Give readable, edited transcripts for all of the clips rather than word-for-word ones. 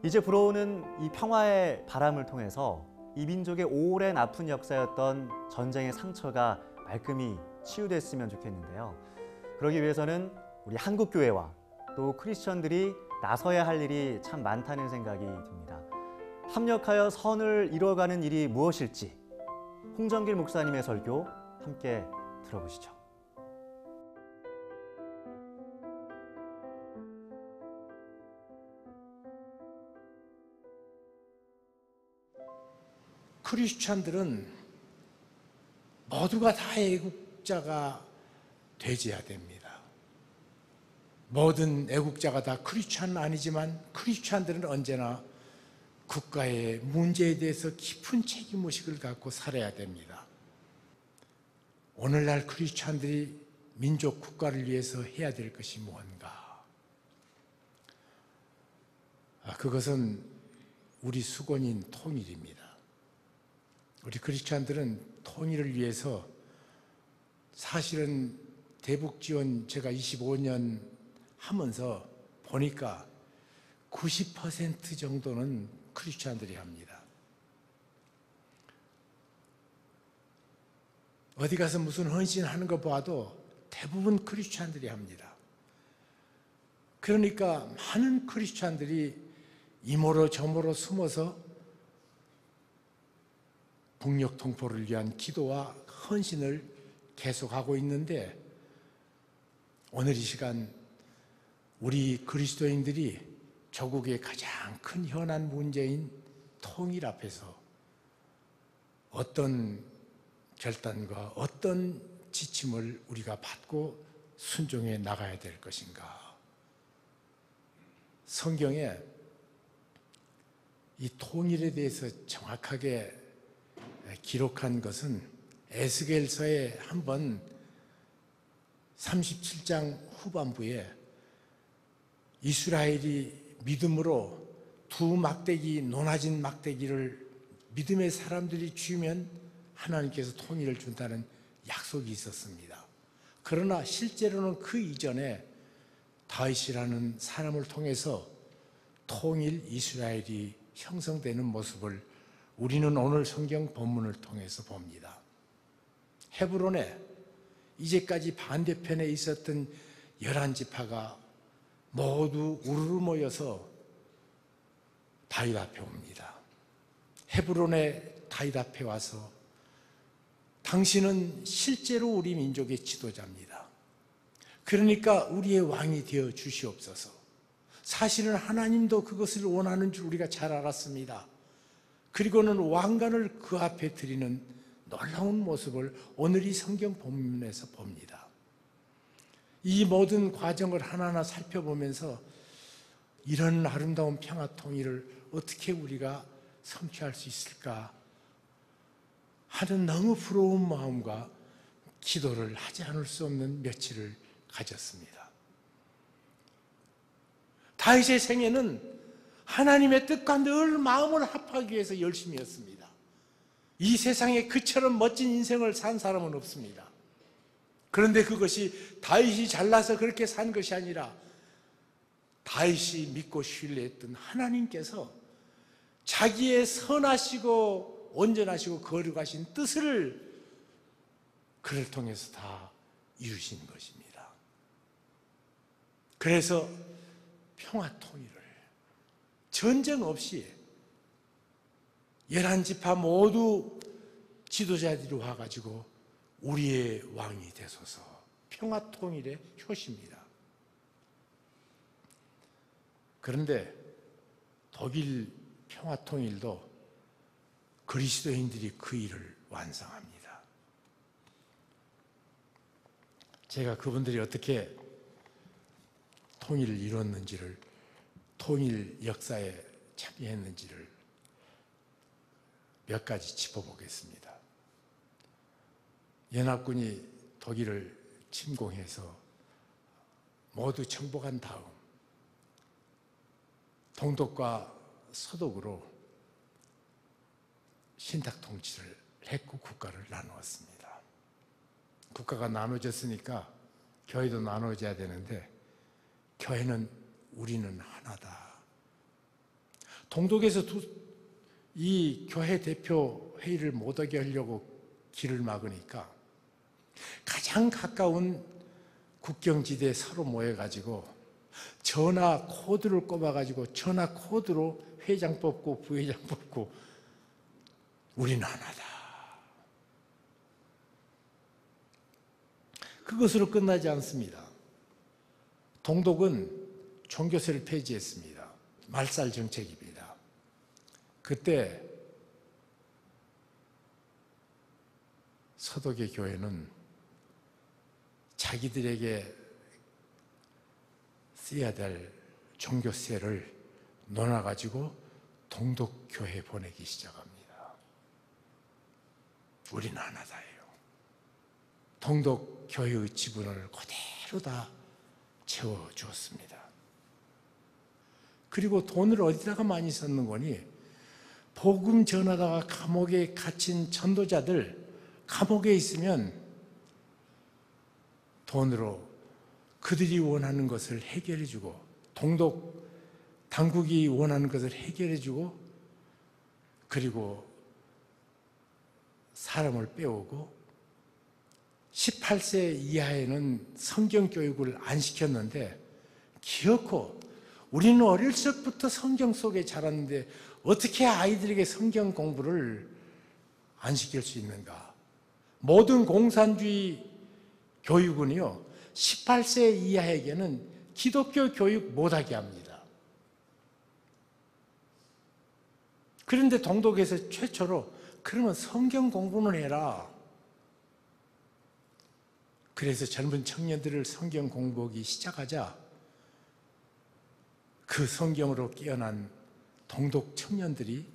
이제 불어오는 이 평화의 바람을 통해서 이 민족의 오랜 아픈 역사였던 전쟁의 상처가 말끔히 치유됐으면 좋겠는데요. 그러기 위해서는 우리 한국교회와 또 크리스천들이 나서야 할 일이 참 많다는 생각이 듭니다. 합력하여 선을 이뤄가는 일이 무엇일지 홍정길 목사님의 설교 함께 들어보시죠. 크리스찬들은 모두가 다 애국자가 되어야 됩니다. 모든 애국자가 다 크리스찬은 아니지만 크리스찬들은 언제나 국가의 문제에 대해서 깊은 책임의식을 갖고 살아야 됩니다. 오늘날 크리스찬들이 민족 국가를 위해서 해야 될 것이 뭔가? 그것은 우리 수건인 통일입니다. 우리 크리스찬들은 통일을 위해서 사실은 대북지원 제가 25년 하면서 보니까 90% 정도는 크리스찬들이 합니다. 어디 가서 무슨 헌신하는 거 봐도 대부분 크리스찬들이 합니다. 그러니까 많은 크리스찬들이 이모로 저모로 숨어서 북녘 동포를 위한 기도와 헌신을 계속하고 있는데, 오늘 이 시간 우리 그리스도인들이 조국의 가장 큰 현안 문제인 통일 앞에서 어떤 결단과 어떤 지침을 우리가 받고 순종해 나가야 될 것인가? 성경에 이 통일에 대해서 정확하게 기록한 것은 에스겔서에 한번 37장 후반부에 이스라엘이 믿음으로 두 막대기, 높아진 막대기를 믿음의 사람들이 쥐면 하나님께서 통일을 준다는 약속이 있었습니다. 그러나 실제로는 그 이전에 다윗이라는 사람을 통해서 통일 이스라엘이 형성되는 모습을 우리는 오늘 성경 본문을 통해서 봅니다. 헤브론에 이제까지 반대편에 있었던 11지파가 모두 우르르 모여서 다윗 앞에 옵니다. 헤브론의 다윗 앞에 와서 당신은 실제로 우리 민족의 지도자입니다. 그러니까 우리의 왕이 되어 주시옵소서. 사실은 하나님도 그것을 원하는 줄 우리가 잘 알았습니다. 그리고는 왕관을 그 앞에 드리는 놀라운 모습을 오늘 이 성경 본문에서 봅니다. 이 모든 과정을 하나하나 살펴보면서 이런 아름다운 평화 통일을 어떻게 우리가 성취할 수 있을까 하는 너무 부러운 마음과 기도를 하지 않을 수 없는 며칠을 가졌습니다. 다윗의 생애는 하나님의 뜻과 늘 마음을 합하기 위해서 열심히 했습니다. 이 세상에 그처럼 멋진 인생을 산 사람은 없습니다. 그런데 그것이 다윗이 잘나서 그렇게 산 것이 아니라 다윗이 믿고 신뢰했던 하나님께서 자기의 선하시고 온전하시고 거룩하신 뜻을 그를 통해서 다 이루신 것입니다. 그래서 평화 통일을 전쟁 없이 11지파 모두 지도자들이 와가지고 우리의 왕이 되소서, 평화 통일의 효시입니다. 그런데 독일 평화 통일도 그리스도인들이 그 일을 완성합니다. 제가 그분들이 어떻게 통일을 이뤘는지를, 통일 역사에 참여했는지를 몇 가지 짚어보겠습니다. 연합군이 독일을 침공해서 모두 정복한 다음 동독과 서독으로 신탁 통치를 했고 국가를 나누었습니다. 국가가 나눠졌으니까 교회도 나눠져야 되는데 교회는 우리는 하나다. 동독에서 이 교회 대표 회의를 못하게 하려고 길을 막으니까 가장 가까운 국경지대에 서로 모여가지고 전화 코드를 꼽아가지고 전화 코드로 회장 뽑고 부회장 뽑고 우리는 하나다. 그것으로 끝나지 않습니다. 동독은 종교세를 폐지했습니다. 말살 정책입니다. 그때 서독의 교회는 자기들에게 써야 될 종교세를 논아가지고 동독교회에 보내기 시작합니다. 우리는 하나다예요. 동독교회의 지분을 그대로 다 채워주었습니다. 그리고 돈을 어디다가 많이 썼는 거니? 복음 전하다가 감옥에 갇힌 전도자들, 감옥에 있으면 돈으로 그들이 원하는 것을 해결해주고, 동독 당국이 원하는 것을 해결해주고, 그리고 사람을 빼오고, 18세 이하에는 성경 교육을 안 시켰는데, 기어코 우리는 어릴 적부터 성경 속에 자랐는데 어떻게 아이들에게 성경 공부를 안 시킬 수 있는가? 모든 공산주의 교육은요, 18세 이하에게는 기독교 교육 못하게 합니다. 그런데 동독에서 최초로 그러면 성경 공부는 해라. 그래서 젊은 청년들을 성경 공부하기 시작하자 그 성경으로 깨어난 동독 청년들이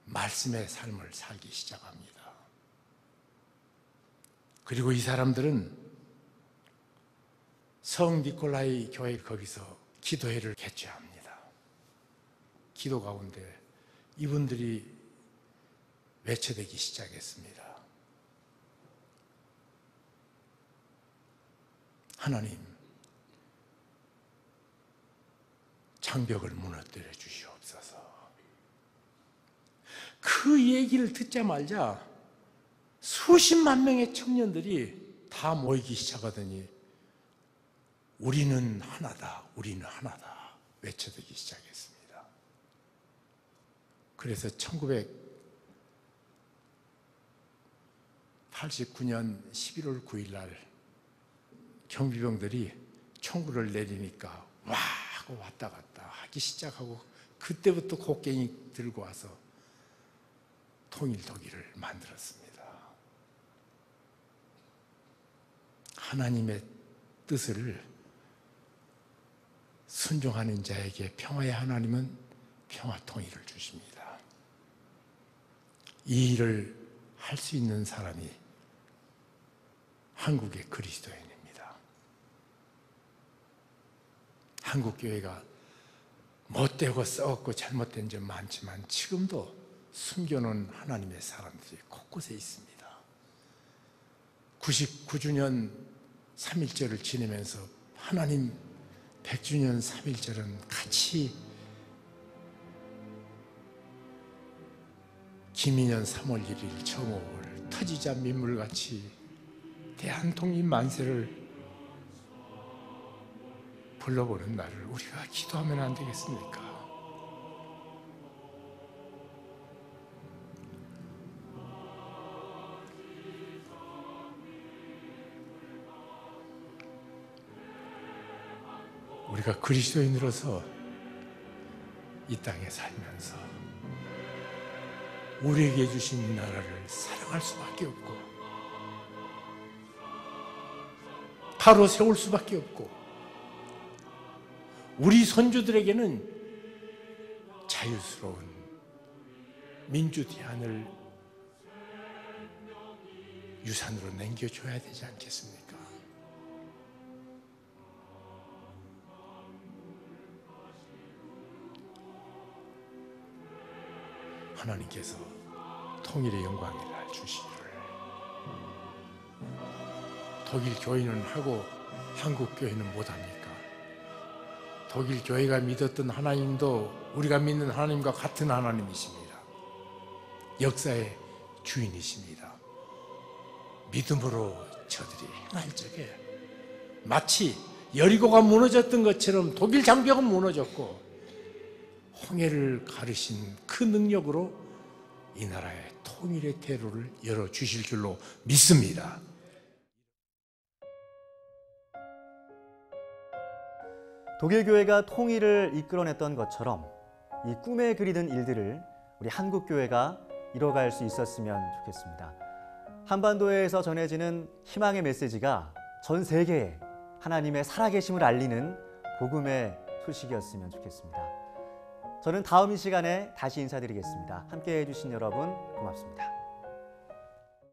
말씀의 삶을 살기 시작합니다. 그리고 이 사람들은 성 니콜라이 교회 거기서 기도회를 개최합니다. 기도 가운데 이분들이 외쳐대기 시작했습니다. 하나님, 장벽을 무너뜨려 주시옵소서. 그 얘기를 듣자마자 수십만 명의 청년들이 다 모이기 시작하더니 우리는 하나다, 우리는 하나다 외쳐대기 시작했습니다. 그래서 1989년 11월 9일 날 경비병들이 총구를 내리니까 와 하고 왔다 갔다 하기 시작하고, 그때부터 곡괭이 들고 와서 통일 독일을 만들었습니다. 하나님의 뜻을 순종하는 자에게 평화의 하나님은 평화 통일을 주십니다. 이 일을 할 수 있는 사람이 한국의 그리스도인입니다. 한국 교회가 못되고 썩었고 잘못된 점 많지만 지금도 숨겨놓은 하나님의 사람들이 곳곳에 있습니다. 99주년 3.1절을 지내면서 하나님 100주년 3.1절은 같이 김인년 3월 1일 정오를 터지자 민물같이 대한통일 만세를 불러보는 날을 우리가 기도하면 안 되겠습니까? 우리가 그리스도인으로서 이 땅에 살면서 우리에게 주신 이 나라를 사랑할 수밖에 없고 바로 세울 수밖에 없고, 우리 선조들에게는 자유스러운 민주대안을 유산으로 남겨줘야 되지 않겠습니까? 하나님께서 통일의 영광을 날 주시기를, 독일 교인은 하고 한국 교인은 못합니까? 독일 교회가 믿었던 하나님도 우리가 믿는 하나님과 같은 하나님이십니다. 역사의 주인이십니다. 믿음으로 저들이 행할 적에 마치 여리고가 무너졌던 것처럼 독일 장벽은 무너졌고 홍해를 가르신 그 능력으로 이 나라의 통일의 대로를 열어주실 줄로 믿습니다. 독일 교회가 통일을 이끌어냈던 것처럼 이 꿈에 그리던 일들을 우리 한국 교회가 이뤄갈 수 있었으면 좋겠습니다. 한반도에서 전해지는 희망의 메시지가 전 세계에 하나님의 살아계심을 알리는 복음의 소식이었으면 좋겠습니다. 저는 다음 이 시간에 다시 인사드리겠습니다. 함께해 주신 여러분 고맙습니다.